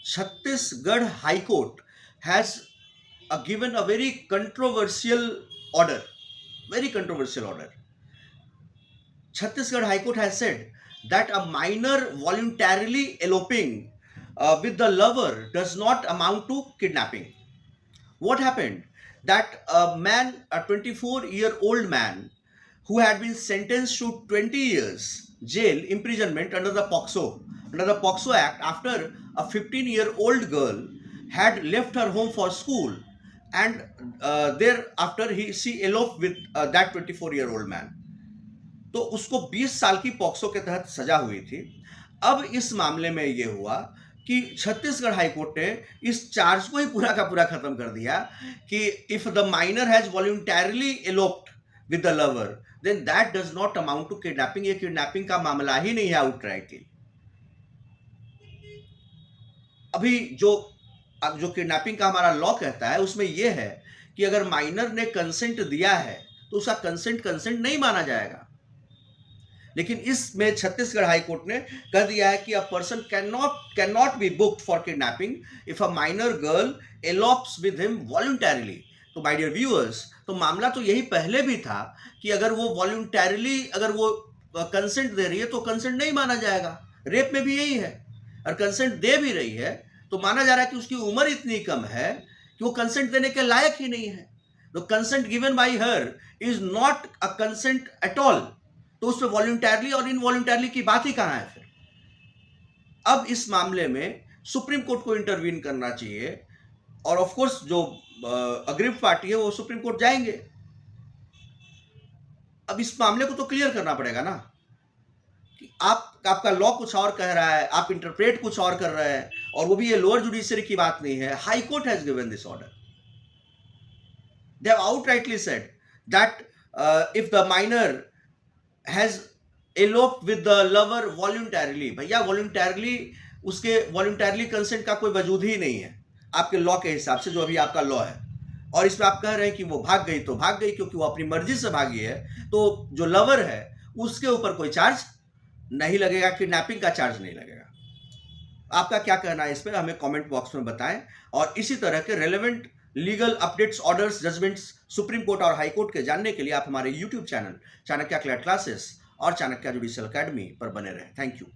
Chhattisgarh High Court has given a very controversial order. Very controversial order. Chhattisgarh High Court has said that a minor voluntarily eloping with the lover does not amount to kidnapping. What happened? That a man, a 24-year-old man, who had been sentenced to 20 years jail imprisonment under the POXO Act, after a 15-year-old girl had left her home for school, and thereafter she eloped with that 24-year-old man. तो उसको 20 साल की POCSO के तहत सजा हुई थी। अब इस मामले में ये हुआ कि छत्तीसगढ़ हाईकोर्ट ने इस चार्ज को ही पूरा का पूरा खत्म कर दिया कि if the minor has voluntarily eloped with the lover then that does not amount to kidnapping. ये किडनैपिंग का मामला ही नहीं है आउटराइटली। अभी जो किडनैपिंग का हमारा लॉ कहता है उसमें यह है कि अगर माइनर ने कंसेंट दिया है तो उसका कंसेंट नहीं माना जाएगा। लेकिन इसमें छत्तीसगढ़ हाई कोर्ट ने कह दिया है कि a person can not be booked for kidnapping if a minor girl elopes with him voluntarily. तो माय डियर व्यूअर्स, तो मामला तो यही पहले भी था कि अगर वो वॉलंटरली अगर वो कंसेंट दे रही है तो कंसेंट नहीं माना जाएगा। रेप में भी यही है, और कंसेंट दे भी रही है तो माना जा रहा है कि उसकी उम्र इतनी कम है कि वो कंसेंट देने के लायक ही नहीं है। The consent given by her is not a consent at all. तो उसमें वॉलंटरली और इनवॉलंटरली की बात ही कहां है फिर? अब इस मामले में सुप्रीम कोर्ट को इंटरवीन करना चाहिए, और ऑफ कोर्स जो अग्रिप्ट पार्टी है वो सुप्रीम कोर्ट जाएंगे। अब इस मामले को तो क्लियर करना पड़ेगा ना कि आपका लॉ कुछ और कह रहा है, आप इंटरप्रेट कुछ और कर रहे हैं, और वो भी ये लोअर जुडिशरी की बात नहीं है। High court has given this order. They have outrightly said that if the minor has eloped with the lover voluntarily। भैया वॉलंटरली, उसके वॉलंटरली कंसेंट का कोई वजूद ही नहीं है आपके लॉ के हिसाब से, जो अभी आपका लॉ है। और इसमें आप कह रहे हैं कि वो भाग गई तो भाग गई क्योंकि वो अपनी मर्जी से भागी है, तो जो लवर है उसके ऊपर कोई चार्ज नहीं लगेगा, किडनैपिंग का चार्ज नहीं लगेगा। आपका क्या कहना है इस पर हमें कमेंट बॉक्स में बताएं, और इसी तरह के relevant legal updates, orders, judgments Supreme Court और हाई कोर्ट के जानने के लिए आप हमारे YouTube channel Chanakya CLAT classes और चाणक्य जुडिशियल एकेडमी पर बने रहें। Thank you.